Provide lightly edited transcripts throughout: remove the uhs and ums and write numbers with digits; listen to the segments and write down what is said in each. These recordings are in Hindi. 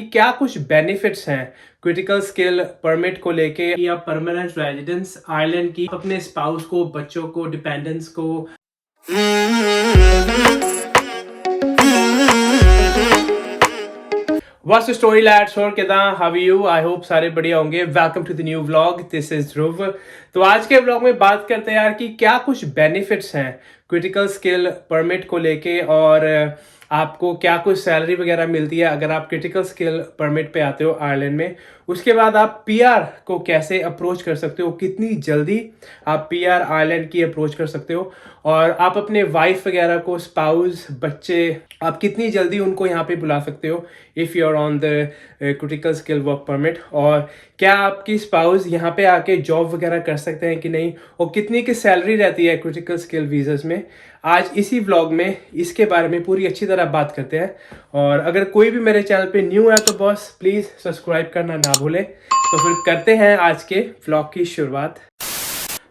क्या कुछ बेनिफिट्स हैं क्रिटिकल स्किल परमिट को लेके या परमानेंट रेजिडेंस आयरलैंड की अपने स्पाउस को, बच्चों को, डिपेंडेंट्स को। व्हाट्स द स्टोरी लैट्स और किदा हाउ यू। आई होप सारे बढ़िया होंगे। Welcome to the new vlog, this is Dhruv. तो आज के व्लॉग में बात करते हैं यार कि क्या कुछ बेनिफिट्स हैं क्रिटिकल स्किल परमिट को लेके, और आपको क्या कुछ सैलरी वगैरह मिलती है अगर आप क्रिटिकल स्किल परमिट पे आते हो आयरलैंड में। उसके बाद आप पीआर को कैसे अप्रोच कर सकते हो, कितनी जल्दी आप पीआर आयरलैंड की अप्रोच कर सकते हो, और आप अपने वाइफ वगैरह को, स्पाउस, बच्चे, आप कितनी जल्दी उनको यहाँ पे बुला सकते हो if you are on the critical skill work permit. और क्या आपकी स्पाउस यहाँ पे आके जॉब वगैरह कर सकते हैं कि नहीं, और कितनी की सैलरी रहती है क्रिटिकल स्किल वीज़as में। आज इसी व्लॉग में इसके बारे में पूरी अच्छी तरह बात करते हैं। और अगर कोई भी मेरे चैनल पे न्यू है तो बॉस प्लीज़ सब्सक्राइब करना ना भूले। तो फिर करते हैं आज के व्लॉग की शुरुआत।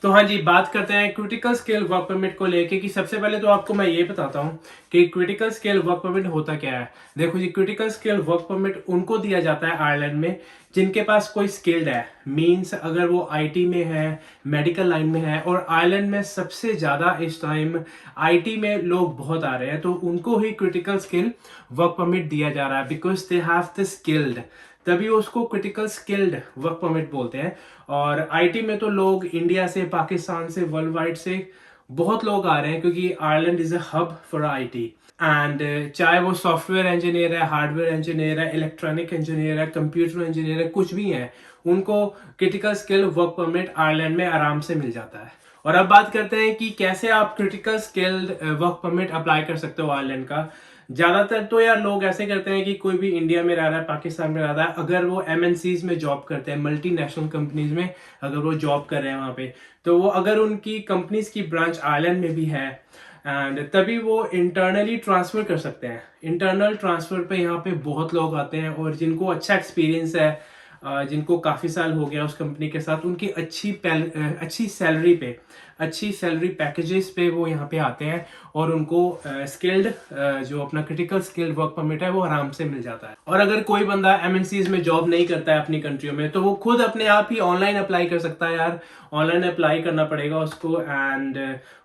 तो हाँ जी, बात करते हैं क्रिटिकल स्किल वर्क परमिट को लेके कि सबसे पहले तो आपको मैं ये बताता हूँ कि क्रिटिकल स्किल वर्क परमिट होता क्या है। देखो जी, क्रिटिकल स्किल वर्क परमिट उनको दिया जाता है आयरलैंड में जिनके पास कोई स्किल्ड है, मींस अगर वो आईटी में है, मेडिकल लाइन में है, और आयरलैंड में सबसे ज़्यादा इस टाइम आईटी में लोग बहुत आ रहे हैं, तो उनको ही क्रिटिकल स्किल वर्क परमिट दिया जा रहा है because they have the skilled, तभी उसको क्रिटिकल स्किल्ड वर्क परमिट बोलते हैं। और आईटी में तो लोग इंडिया से, पाकिस्तान से, वर्ल्ड वाइड से बहुत लोग आ रहे हैं क्योंकि Ireland is a hub for IT. And चाहे वो सॉफ्टवेयर इंजीनियर है, हार्डवेयर इंजीनियर है, इलेक्ट्रॉनिक इंजीनियर है, कंप्यूटर इंजीनियर है, कुछ भी है, उनको critical skill work permit Ireland में आराम से मिल जाता है। और अब बात करते हैं कि कैसे आप critical skilled work permit apply कर सकते हो आयरलैंड का। ज्यादातर तो यार लोग ऐसे करते हैं कि कोई भी इंडिया में रह रहा है, पाकिस्तान में रह रहा है, अगर वो एमएनसीज में जॉब करते हैं, मल्टीनेशनल कंपनीज में अगर वो जॉब कर रहे हैं वहां पे, तो वो अगर उनकी कंपनीज की ब्रांच आयरलैंड में भी है एंड तभी वो इंटरनली ट्रांसफर कर सकते हैं। इंटरनल ट्रांसफर पे यहाँ पे बहुत लोग आते हैं और जिनको अच्छा एक्सपीरियंस है, जिनको काफ़ी साल हो गया उस कंपनी के साथ, उनकी अच्छी सैलरी पैकेजेस पे वो यहाँ पे आते हैं और उनको स्किल्ड जो अपना क्रिटिकल स्किल्ड वर्क परमिट है वो आराम से मिल जाता है। और अगर कोई बंदा एमएनसीज में जॉब नहीं करता है अपनी कंट्रियों में, तो वो खुद अपने आप ही ऑनलाइन अप्लाई कर सकता है यार। ऑनलाइन अप्लाई करना पड़ेगा उसको एंड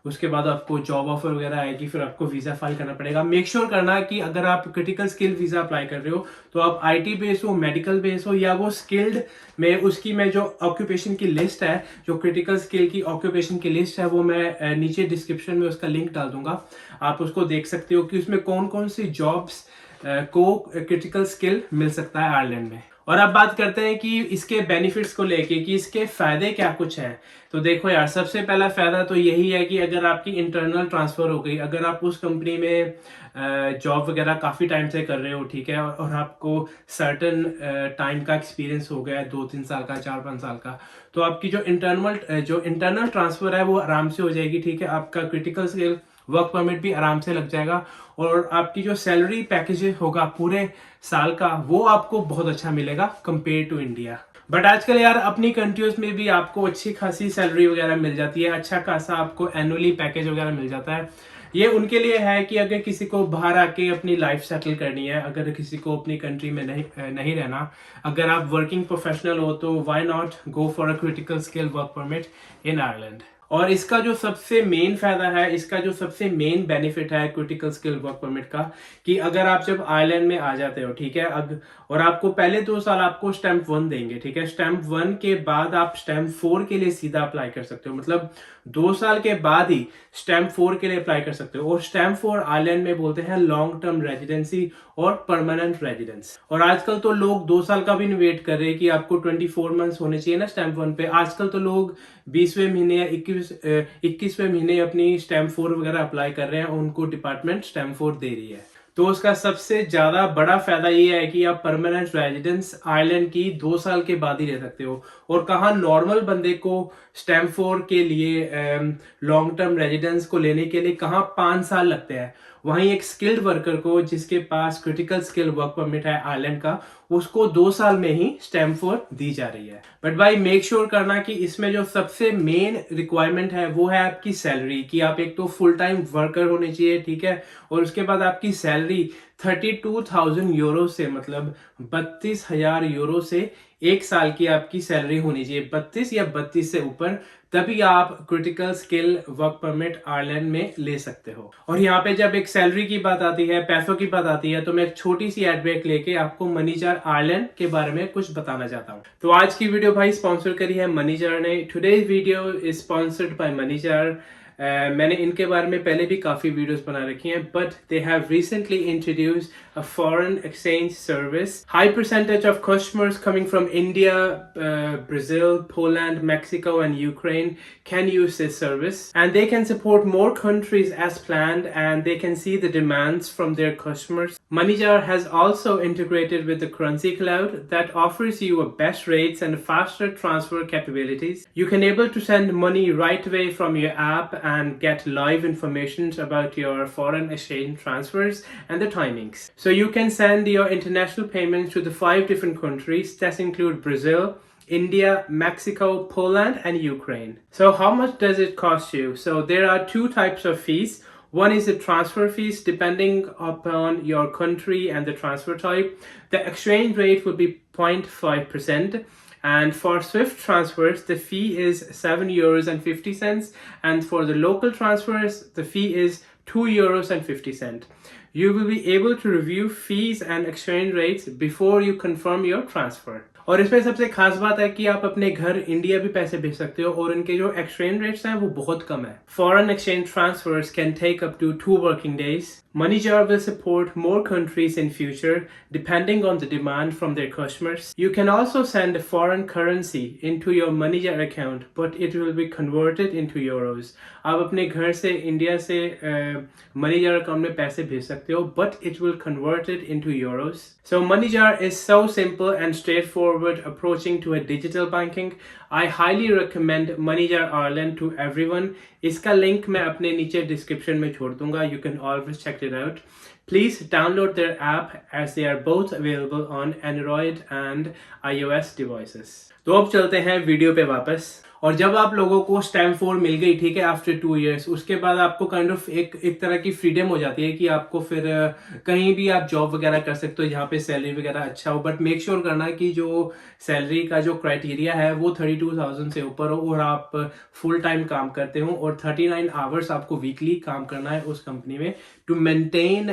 उसके बाद आपको जॉब ऑफर वगैरह आएगी, फिर आपको वीज़ा फाइल करना पड़ेगा। मेक श्योर करना कि अगर आप क्रिटिकल स्किल वीज़ा अप्लाई कर रहे हो तो आप आईटी बेस हो, मेडिकल बेस हो, या वो स्किल्ड में उसकी मैं जो ऑक्यूपेशन की लिस्ट है, जो क्रिटिकल स्किल की ऑक्यूपेशन की लिस्ट है, वो मैं नीचे डिस्क्रिप्शन में उसका लिंक डाल दूंगा। आप उसको देख सकते हो कि उसमें कौन कौन सी जॉब्स को क्रिटिकल स्किल मिल सकता है आयरलैंड में। और अब बात करते हैं कि इसके बेनिफिट्स को लेके कि इसके फायदे क्या कुछ हैं। तो देखो यार, सबसे पहला फायदा तो यही है कि अगर आपकी इंटरनल ट्रांसफर हो गई, अगर आप उस कंपनी में जॉब वगैरह काफ़ी टाइम से कर रहे हो, ठीक है, और आपको सर्टन टाइम का एक्सपीरियंस हो गया है, 2-3 साल का, 4-5 साल का, तो आपकी जो इंटरनल ट्रांसफर है वो आराम से हो जाएगी, ठीक है। आपका क्रिटिकल स्किल वर्क परमिट भी आराम से लग जाएगा और आपकी जो सैलरी पैकेज होगा पूरे साल का, वो आपको बहुत अच्छा मिलेगा कंपेयर टू इंडिया। बट आजकल यार अपनी कंट्रीज में भी आपको अच्छी खासी सैलरी वगैरह मिल जाती है, अच्छा खासा आपको एनुअली पैकेज वगैरह मिल जाता है। ये उनके लिए है कि अगर किसी को बाहर आके अपनी लाइफ सेटल करनी है, अगर किसी को अपनी कंट्री में नहीं रहना, अगर आप वर्किंग प्रोफेशनल हो, तो why not go for a critical skill work permit in Ireland. और इसका जो सबसे मेन फायदा है, इसका जो सबसे मेन बेनिफिट है क्रिटिकल स्किल वर्क परमिट का, कि अगर आप जब आयरलैंड में आ जाते हो, ठीक है, और आपको पहले 2 साल आपको स्टैम्प 1 देंगे, ठीक है। स्टैम्प 1 के बाद आप स्टैम्प 4 के लिए सीधा अप्लाई कर सकते हो, मतलब 2 साल के बाद ही स्टैम्प 4 के लिए अप्लाई कर सकते हो। और स्टैम्प 4 आयरलैंड में बोलते हैं लॉन्ग टर्म रेजिडेंसी और परमानेंट रेजिडेंस। और आजकल तो लोग 2 साल का भी नहीं वेट कर रहे कि आपको 24 मंथ्स होने चाहिए ना स्टैम्प 1 पे। आजकल तो लोग 20वें महीने या 21वें महीने अपनी स्टैम्प 4 वगैरह अप्लाई कर रहे हैं, उनको डिपार्टमेंट स्टैम्प 4 दे रही है। तो उसका सबसे ज्यादा बड़ा फायदा ये है कि आप परमानेंट रेजिडेंस आयरलैंड की 2 साल के बाद ही रह सकते हो। और कहा नॉर्मल बंदे को स्टैम्प 4 के लिए, लॉन्ग टर्म रेजिडेंस को लेने के लिए कहाँ 5 साल लगते हैं, वहीं एक स्किल्ड वर्कर को जिसके पास क्रिटिकल स्किल वर्क परमिट है आयरलैंड का, उसको 2 साल में ही स्टैम्प 4 दी जा रही है। बट भाई मेक श्योर करना कि इसमें जो सबसे मेन रिक्वायरमेंट है वो है आपकी सैलरी, कि आप एक तो फुल टाइम वर्कर होने चाहिए, ठीक है, और उसके बाद आपकी सैलरी 32,000 यूरो से, मतलब 32,000 यूरो से एक साल की आपकी सैलरी होनी चाहिए, 32 या 32 से ऊपर, तभी आप critical skill work permit Ireland में ले सकते हो। और यहाँ पे जब एक सैलरी की बात आती है, पैसों की बात आती है, तो मैं एक छोटी सी एड ब्रेक लेके आपको मनीजार आयरलैंड के बारे में कुछ बताना चाहता हूँ। तो आज की वीडियो भाई स्पॉन्सर करी है मनीजार ने। Today's video is sponsored by Moneyjar. मैंने इनके बारे में पहले भी काफ़ी वीडियोस बना रखी हैं, but they have recently introduced a foreign exchange service. High percentage of customers coming from India, Brazil, Poland, Mexico and Ukraine can use this service, and they can support more countries as planned, and they can see the demands from their customers. Moneyjar has also integrated with the Currency Cloud that offers you a best rates and faster transfer capabilities. You can able to send money right away from your app and get live information about your foreign exchange transfers and the timings. So you can send your international payments to the 5 different countries that include Brazil, India, Mexico, Poland, and Ukraine. So how much does it cost you? So there are 2 types of fees. One is the transfer fees, depending upon your country and the transfer type. The exchange rate will be 0.5%. And for SWIFT transfers, the fee is €7.50. And for the local transfers, the fee is €2.50. You will be able to review fees and exchange rates before you confirm your transfer. और इसमें सबसे खास बात है कि आप अपने घर इंडिया भी पैसे भेज सकते हो, और इनके जो एक्सचेंज रेट्स हैं वो बहुत कम है। Foreign exchange transfers can take up to 2 working days. Moneyjar will support more countries in future depending on the demand from their customers. You can also send foreign currency into your Moneyjar account, but it will be converted into euros. आप अपने घर से इंडिया से Moneyjar अकाउंट में पैसे भेज सकते हो, but it will convert it into euros. So Moneyjar is so simple and straightforward approaching to a digital banking. I highly recommend Moneyjar Ireland to everyone. इसका लिंक मैं अपने नीचे डिस्क्रिप्शन में छोड़ दूंगा. You can always check it out. Please download their app as they are both available on Android and iOS devices. तो अब चलते हैं वीडियो पे वापस। और जब आप लोगों को स्टैम्प 4 मिल गई, ठीक है, आफ्टर 2 years, उसके बाद आपको काइंड ऑफ एक तरह की फ्रीडम हो जाती है कि आपको फिर कहीं भी आप जॉब वगैरह कर सकते हो जहाँ पे सैलरी वगैरह अच्छा हो, बट मेक श्योर करना कि जो सैलरी का जो क्राइटेरिया है वो 32,000 से ऊपर हो, और आप फुल टाइम काम करते हो, और 39 आवर्स आपको वीकली काम करना है उस कंपनी में to maintain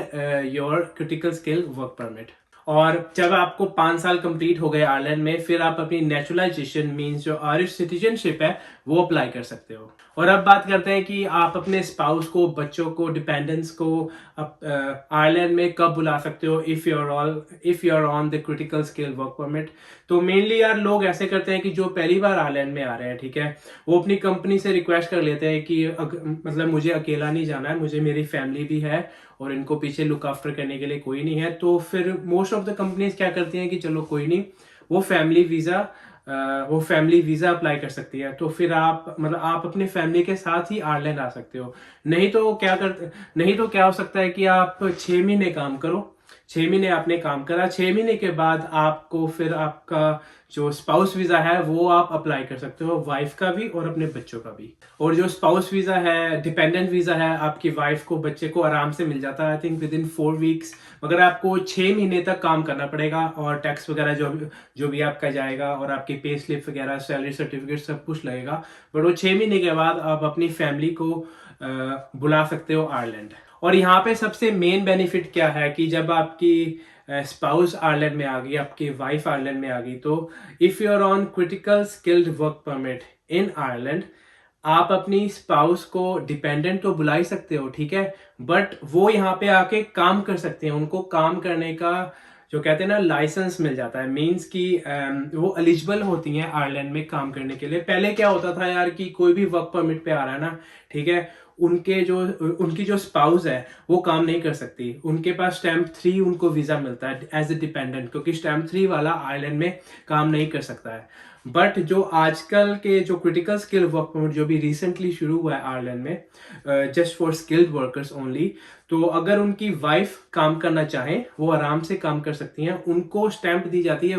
your critical skill work permit. और जब आपको 5 साल कंप्लीट हो गए आयरलैंड में, फिर आप अपनी नेचुरलाइजेशन मींस जो आयरिश सिटीजनशिप है वो अप्लाई कर सकते हो। और अब बात करते हैं कि आप अपने स्पाउस को, बच्चों को, डिपेंडेंट्स को आयरलैंड में कब बुला सकते हो if you are on the critical skill work permit. तो मेनली यार लोग ऐसे करते हैं कि जो पहली बार आयरलैंड में आ रहे हैं, ठीक है, वो अपनी कंपनी से रिक्वेस्ट कर लेते हैं कि मतलब मुझे अकेला नहीं जाना है, मुझे मेरी फैमिली भी है और इनको पीछे लुक आफ्टर करने के लिए कोई नहीं है। तो फिर मोस्ट ऑफ द कंपनीज क्या करती हैं कि चलो कोई नहीं, वो फैमिली वीज़ा अप्लाई कर सकती है। तो फिर आप आप अपने फैमिली के साथ ही आयरलैंड आ सकते हो। नहीं तो क्या हो सकता है कि आप 6 महीने काम करो, 6 महीने आपने काम करा, 6 महीने के बाद आपको फिर आपका जो स्पाउस वीज़ा है वो आप अप्लाई कर सकते हो, वाइफ का भी और अपने बच्चों का भी। और जो स्पाउस वीज़ा है, डिपेंडेंट वीज़ा है, आपकी वाइफ को, बच्चे को आराम से मिल जाता है, I think with in 4 weeks, मगर आपको 6 महीने तक काम करना पड़ेगा, और टैक्स वगैरह जो भी आपका जाएगा, और आपकी पे स्लिप वगैरह, सैलरी सर्टिफिकेट सब कुछ लगेगा। बट वो 6 महीने के बाद आप अपनी फैमिली को बुला सकते हो आयरलैंड। और यहाँ पे सबसे मेन बेनिफिट क्या है कि जब आपकी स्पाउस आयरलैंड में आ गई, आपकी वाइफ आयरलैंड में आ गई, तो if you are on critical skilled work permit in Ireland, आप अपनी स्पाउस को डिपेंडेंट तो बुला ही सकते हो, ठीक है, बट वो यहाँ पे आके काम कर सकते हैं, उनको काम करने का जो कहते हैं ना लाइसेंस मिल जाता है, मींस कि वो एलिजिबल होती हैं आयरलैंड में काम करने के लिए। पहले क्या होता था यार कि कोई भी वर्क परमिट पे आ रहा है ना, ठीक है, उनकी जो स्पाउस है वो काम नहीं कर सकती, उनके पास स्टैम्प 3 उनको वीज़ा मिलता है एज ए डिपेंडेंट, क्योंकि स्टैम्प 3 वाला आयरलैंड में काम नहीं कर सकता है। बट जो आजकल के जो क्रिटिकल स्किल वर्क परमिट जो भी रिसेंटली शुरू हुआ है आयरलैंड में, just for skilled workers only, तो अगर उनकी वाइफ काम करना चाहे वो आराम से काम कर सकती हैं। उनको स्टैंप दी जाती है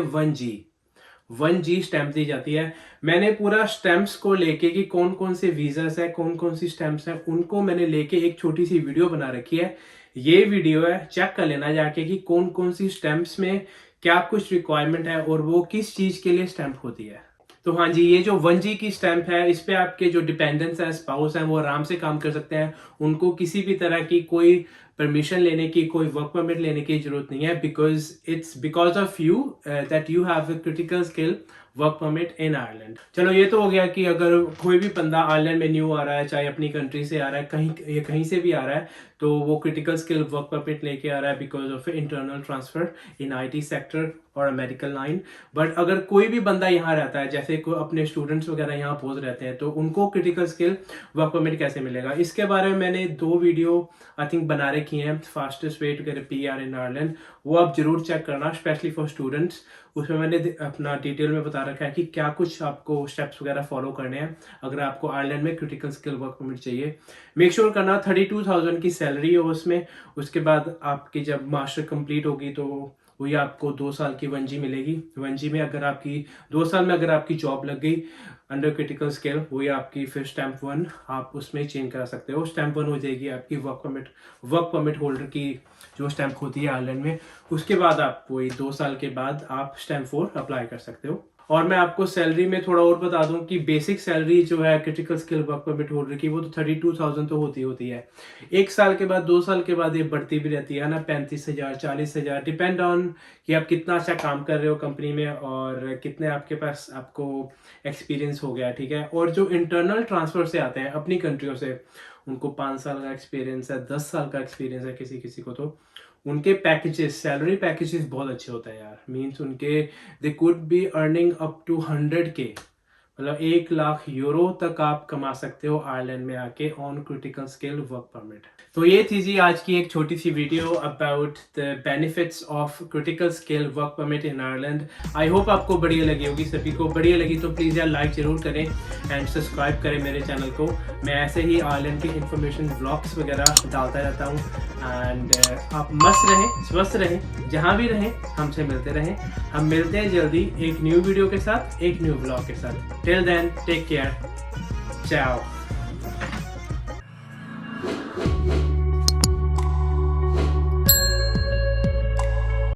1G स्टैंप दी जाती है। मैंने पूरा स्टैंप्स को लेके कि कौन कौन से वीज़ास है, कौन कौन सी स्टैंप्स हैं, उनको मैंने लेके एक छोटी सी वीडियो बना रखी है। ये वीडियो है, चेक कर लेना जाके कि कौन कौन सी स्टैंप्स में क्या कुछ रिक्वायरमेंट है और वो किस चीज के लिए स्टैंप होती है। तो हाँ जी, ये जो 1G की स्टैंप है, इस पे आपके जो डिपेंडेंट्स हैं, स्पाउस हैं, वो आराम से काम कर सकते हैं। उनको किसी भी तरह की कोई परमिशन लेने की, कोई वर्क परमिट लेने की जरूरत नहीं है, because of you that you have a critical skill work permit in Ireland. चलो ये तो हो गया कि अगर कोई भी बंदा आयरलैंड में न्यू आ रहा है, चाहे अपनी कंट्री से आ रहा है, कहीं से भी आ रहा है, तो वो क्रिटिकल स्किल वर्क परमिट लेके आ रहा है because of internal transfer in IT sector और मेडिकल लाइन। बट अगर कोई भी बंदा यहाँ रहता है, जैसे कोई अपने स्टूडेंट्स वगैरह यहाँ पोज रहते हैं, तो उनको क्रिटिकल स्किल वर्क परमिट कैसे मिलेगा, इसके बारे में मैंने 2 वीडियो आई थिंक बना रखी हैं, fastest way to get a PR in Ireland. वो आप जरूर चेक करना, स्पेशली फॉर स्टूडेंट्स। उसमें मैंने अपना डिटेल में बता रखा है कि क्या कुछ आपको स्टेप्स वगैरह फॉलो करने हैं अगर आपको आयरलैंड में क्रिटिकल स्किल वर्क परमिट चाहिए। मेक श्योर करना 32,000 की सैलरी हो उसमें। उसके बाद आपकी जब मास्टर कंप्लीट होगी तो वही आपको 2 साल की 1G मिलेगी। 1G में अगर आपकी 2 साल में अगर आपकी जॉब लग गई अंडर क्रिटिकल स्किल, वही आपकी फिर स्टैंप 1 आप उसमें चेंज करा सकते हो। स्टैंप 1 हो जाएगी आपकी वर्क परमिट होल्डर की जो स्टैंप होती है आयरलैंड में। उसके बाद आप वही 2 साल के बाद आप स्टैंप 4 अप्लाई कर सकते हो। और मैं आपको सैलरी में थोड़ा और बता दूं कि बेसिक सैलरी जो है critical skill work permit holder की, वो तो 32,000 तो होती है। 1 साल के बाद, 2 साल के बाद ये बढ़ती भी रहती है ना, 35,000, 40,000, डिपेंड ऑन कि आप कितना अच्छा काम कर रहे हो कंपनी में और कितने आपके पास आपको एक्सपीरियंस हो गया, ठीक है। और जो इंटरनल ट्रांसफर से आते हैं अपनी कंट्रियों से, उनको 5 साल का एक्सपीरियंस है, 10 साल का एक्सपीरियंस है किसी किसी को, तो उनके पैकेजेस, सैलरी पैकेजेस बहुत अच्छे होते हैं यार। मीन्स उनके they could be earning up to 100K, मतलब 1 लाख यूरो तक आप कमा सकते हो आयरलैंड में आके on critical skill work permit. तो ये थी जी आज की एक छोटी सी video about the benefits of critical skill work permit in Ireland. I hope आपको बढ़िया लगी होगी। सभी को बढ़िया लगी तो प्लीज़ यार लाइक जरूर करें एंड सब्सक्राइब करें मेरे चैनल को। मैं ऐसे ही आयरलैंड के इन्फॉर्मेशन व्लॉग्स वगैरह डालता रहता हूँ। एंड आप मस्त रहें, स्वस्थ रहें, जहाँ भी रहें हमसे मिलते रहें। हम मिलते हैं जल्दी एक न्यू वीडियो के साथ, एक न्यू व्लॉग के साथ। टिल देन टेक केयर, चाओ।